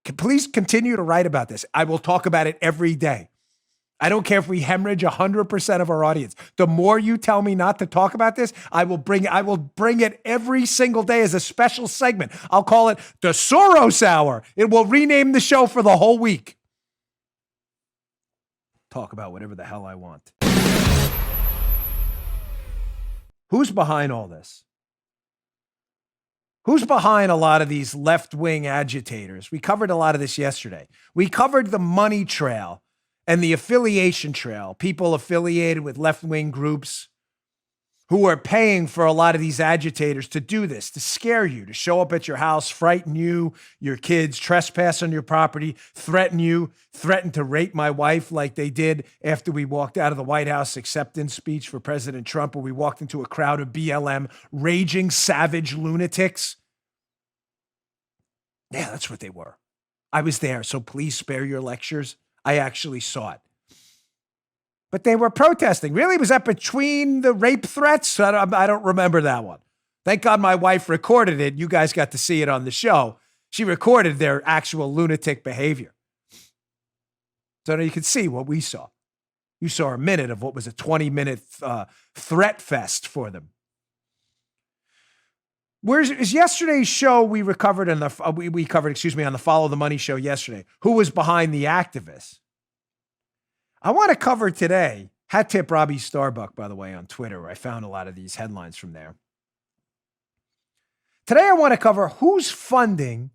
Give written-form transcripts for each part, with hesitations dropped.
Please continue to write about this. I will talk about it every day. I don't care if we hemorrhage 100% of our audience. The more you tell me not to talk about this, I will bring it every single day as a special segment. I'll call it the Soros Hour. It will rename the show for the whole week. Talk about whatever the hell I want. Who's behind all this? Who's behind a lot of these left-wing agitators? We covered a lot of this yesterday. We covered the money trail and the affiliation trail, people affiliated with left-wing groups who are paying for a lot of these agitators to do this, to scare you, to show up at your house, frighten you, your kids, trespass on your property, threaten you, threaten to rape my wife like they did after we walked out of the White House acceptance speech for President Trump, where we walked into a crowd of BLM, raging, savage lunatics. Yeah, that's what they were. I was there, so please spare your lectures. I actually saw it. But they were protesting. Really? Was that between the rape threats? I don't remember that one. Thank God my wife recorded it. You guys got to see it on the show. She recorded their actual lunatic behavior. So now you can see what we saw. You saw a minute of what was a 20-minute threat fest for them. Whereas yesterday's show we covered on the Follow the Money show yesterday, who was behind the activists. I want to cover today, hat tip Robbie Starbuck, by the way, on Twitter. I found a lot of these headlines from there. Today I want to cover who's funding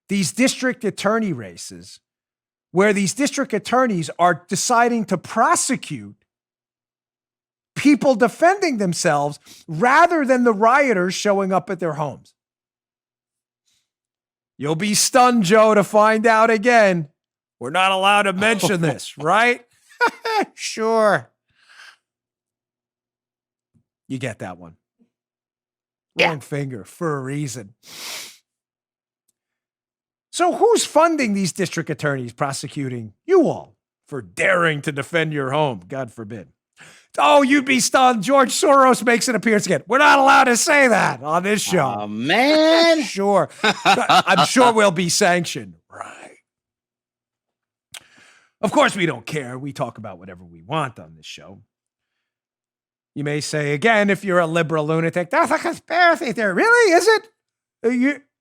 these district attorney races where these district attorneys are deciding to prosecute people defending themselves rather than the rioters showing up at their homes. You'll be stunned, Joe, to find out again. We're not allowed to mention this, right? Sure. You get that one. Wrong finger for a reason. So who's funding these district attorneys prosecuting you all for daring to defend your home? God forbid. Oh, you'd be stunned. George Soros makes an appearance again. We're not allowed to say that on this show. Oh, man. Sure. I'm sure we'll be sanctioned. Right. Of course, we don't care. We talk about whatever we want on this show. You may say, again, if you're a liberal lunatic, that's a conspiracy theory. Really? Is it?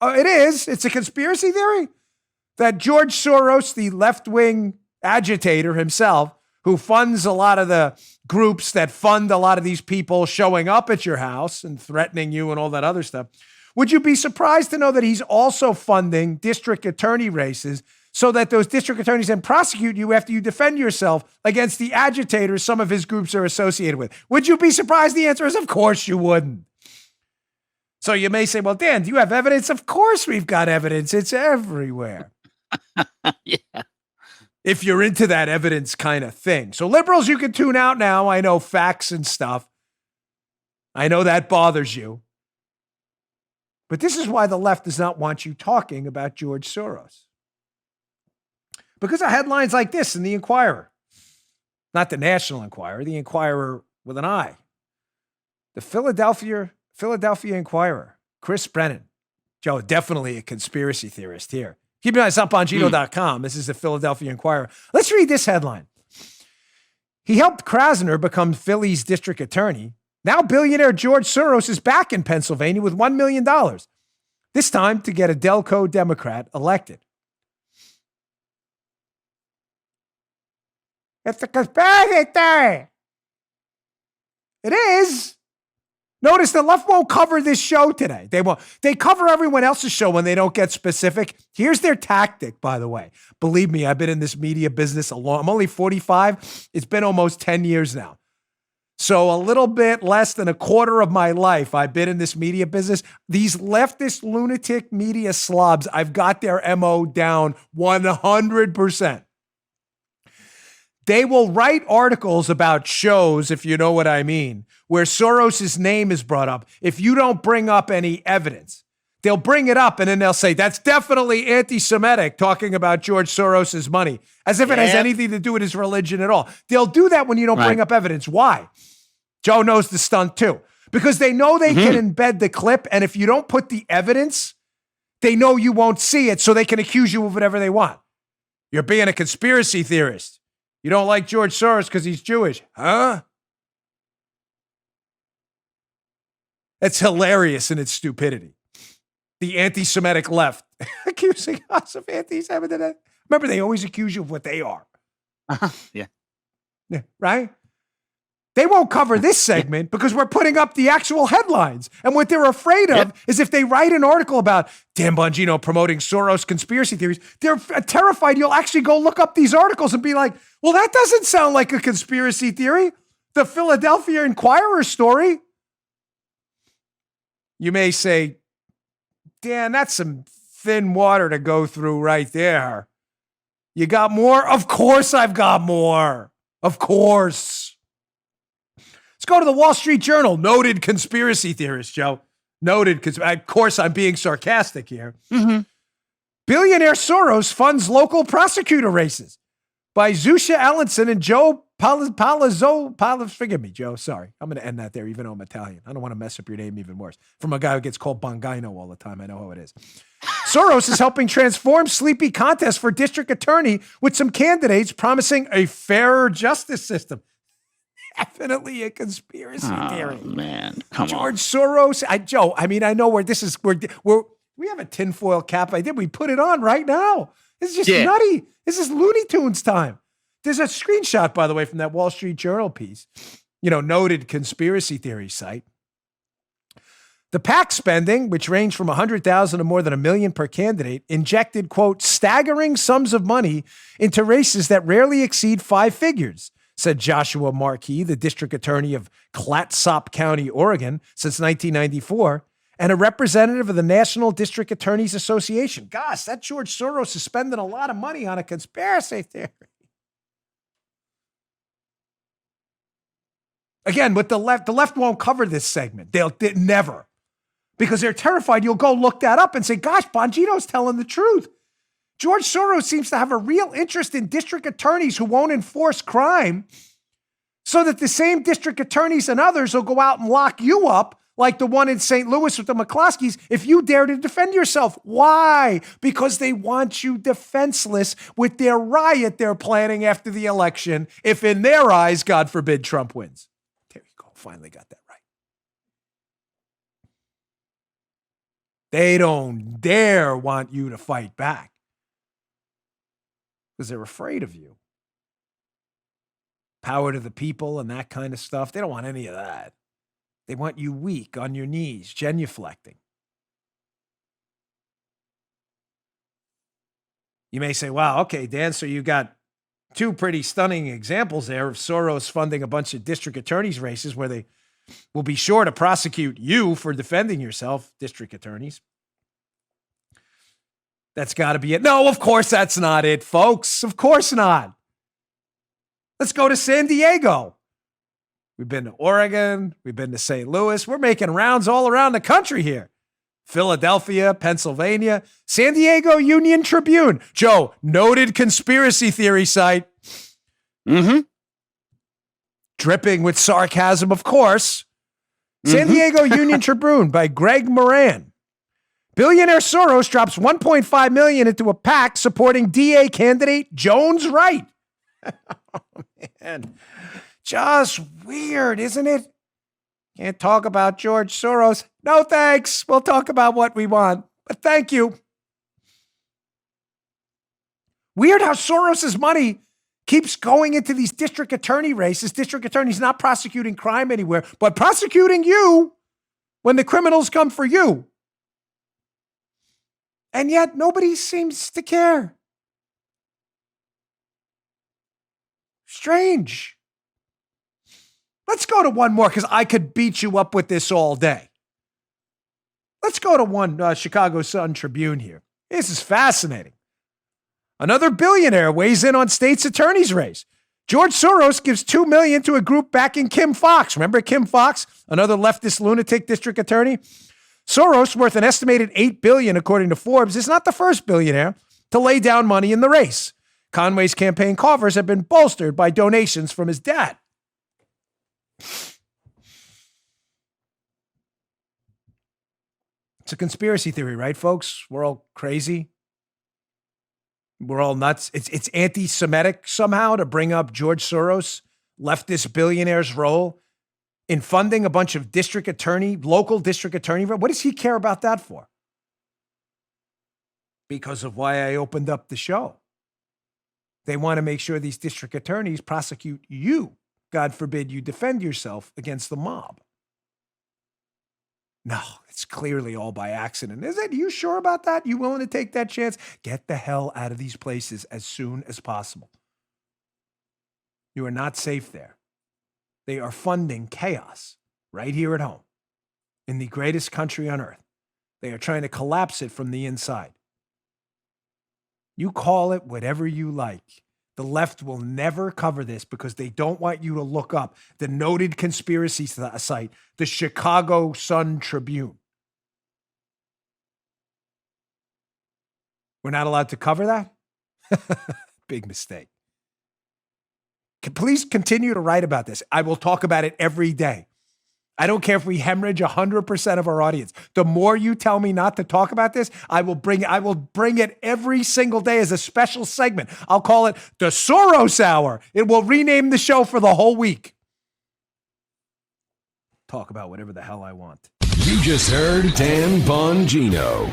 It is. It's a conspiracy theory that George Soros, the left-wing agitator himself, who funds a lot of the groups that fund a lot of these people showing up at your house and threatening you and all that other stuff. Would you be surprised to know that he's also funding district attorney races so that those district attorneys then prosecute you after you defend yourself against the agitators some of his groups are associated with? Would you be surprised? The answer is, of course you wouldn't. So you may say, well, Dan, do you have evidence? Of course we've got evidence. It's everywhere. Yeah. If you're into that evidence kind of thing. So liberals, you can tune out now. I know facts and stuff. I know that bothers you. But this is why the left does not want you talking about George Soros. Because of headlines like this in the Inquirer. Not the National Enquirer, the Inquirer with an I. The Philadelphia Inquirer, Chris Brennan. Joe, definitely a conspiracy theorist here. Keep an eye on Bongino.com. This is the Philadelphia Inquirer. Let's read this headline. He helped Krasner become Philly's district attorney. Now billionaire George Soros is back in Pennsylvania with $1 million. This time to get a Delco Democrat elected. It's a conspiracy theory. It is. Notice the left won't cover this show today. They won't. They cover everyone else's show when they don't get specific. Here's their tactic, by the way. Believe me, I've been in this media business I'm only 45. It's been almost 10 years now. So a little bit less than a quarter of my life, I've been in this media business. These leftist lunatic media slobs, I've got their MO down 100%. They will write articles about shows, if you know what I mean, where Soros's name is brought up. If you don't bring up any evidence, they'll bring it up and then they'll say, that's definitely anti-Semitic, talking about George Soros's money, as if it has anything to do with his religion at all. They'll do that when you don't bring up evidence. Why? Joe knows the stunt too. Because they know they can embed the clip, and if you don't put the evidence they know you won't see it, so they can accuse you of whatever they want. You're being a conspiracy theorist. You don't like George Soros because he's Jewish. Huh? It's hilarious in its stupidity. The anti-Semitic left accusing us of anti-Semitism. Remember, they always accuse you of what they are. Yeah. Yeah, right? They won't cover this segment because we're putting up the actual headlines. And what they're afraid of is if they write an article about Dan Bongino promoting Soros conspiracy theories, they're terrified you'll actually go look up these articles and be like, well, that doesn't sound like a conspiracy theory. The Philadelphia Inquirer story. You may say, Dan, that's some thin water to go through right there. You got more? Of course I've got more. Of course. Let's go to the Wall Street Journal. Noted conspiracy theorist, Joe. Noted, because of course I'm being sarcastic here. Mm-hmm. Billionaire Soros funds local prosecutor races by Zusha Allenson and Joe Palazzo. Forgive me, Joe. Sorry. I'm going to end that there, even though I'm Italian. I don't want to mess up your name even worse. From a guy who gets called Bongino all the time. I know how it is. Soros is helping transform sleepy contests for district attorney with some candidates promising a fairer justice system. Definitely a conspiracy theory. Man, come George Soros. Joe, I mean, I know where this is. We have a tinfoil cap idea. We put it on right now. This is just nutty. This is Looney Tunes time. There's a screenshot, by the way, from that Wall Street Journal piece, noted conspiracy theory site. The PAC spending, which ranged from 100,000 to more than $1 million per candidate, injected, quote, staggering sums of money into races that rarely exceed 5 figures, said Joshua Markey, the district attorney of Clatsop County, Oregon, since 1994, and a representative of the National District Attorneys Association. Gosh, that George Soros is spending a lot of money on a conspiracy theory. Again, with the left won't cover this segment. They'll never. Because they're terrified you'll go look that up and say, gosh, Bongino's telling the truth. George Soros seems to have a real interest in district attorneys who won't enforce crime so that the same district attorneys and others will go out and lock you up like the one in St. Louis with the McCloskeys if you dare to defend yourself. Why? Because they want you defenseless with their riot they're planning after the election if in their eyes, God forbid, Trump wins. There you go. Finally got that right. They don't dare want you to fight back because they're afraid of you. Power to the people and that kind of stuff. They don't want any of that. They want you weak on your knees, genuflecting. You may say, wow, okay, Dan, so you got 2 pretty stunning examples there of Soros funding a bunch of district attorneys races where they will be sure to prosecute you for defending yourself, district attorneys. That's got to be it. No, of course that's not it, folks. Of course not. Let's go to San Diego. We've been to Oregon. We've been to St. Louis. We're making rounds all around the country here. Philadelphia, Pennsylvania, San Diego Union Tribune. Joe, noted conspiracy theory site. Mm-hmm. Dripping with sarcasm, of course. San Diego Union Tribune by Greg Moran. Billionaire Soros drops $1.5 million into a PAC supporting DA candidate Jones Wright. Oh, man. Just weird, isn't it? Can't talk about George Soros. No, thanks. We'll talk about what we want. But thank you. Weird how Soros's money keeps going into these district attorney races. District attorneys not prosecuting crime anywhere, but prosecuting you when the criminals come for you. And yet nobody seems to care. Strange. Let's go to one more because I could beat you up with this all day. Let's go to one Chicago Sun-Tribune here. This is fascinating. Another billionaire weighs in on state's attorney's race. George Soros gives $2 million to a group backing Kim Foxx. Remember Kim Foxx, another leftist lunatic district attorney? Soros, worth an estimated $8 billion according to Forbes, is not the first billionaire to lay down money in the race. Conway's campaign coffers have been bolstered by donations from his dad. It's a conspiracy theory, right, folks? We're all crazy. We're all nuts. It's anti-Semitic somehow to bring up George Soros, leftist billionaire's role in funding a bunch of local district attorney. What does he care about that for? Because of why I opened up the show. They want to make sure these district attorneys prosecute you. God forbid you defend yourself against the mob. No, it's clearly all by accident. Is it? You sure about that? You willing to take that chance? Get the hell out of these places as soon as possible. You are not safe there. They are funding chaos right here at home in the greatest country on earth. They are trying to collapse it from the inside. You call it whatever you like. The left will never cover this because they don't want you to look up the noted conspiracy site, the Chicago Sun-Tribune. We're not allowed to cover that? Big mistake. Please continue to write about this. I will talk about it every day. I don't care if we hemorrhage 100% of our audience. The more you tell me not to talk about this, I will bring it every single day as a special segment. I'll call it the Soros Hour. It will rename the show for the whole week. Talk about whatever the hell I want. You just heard Dan Bongino.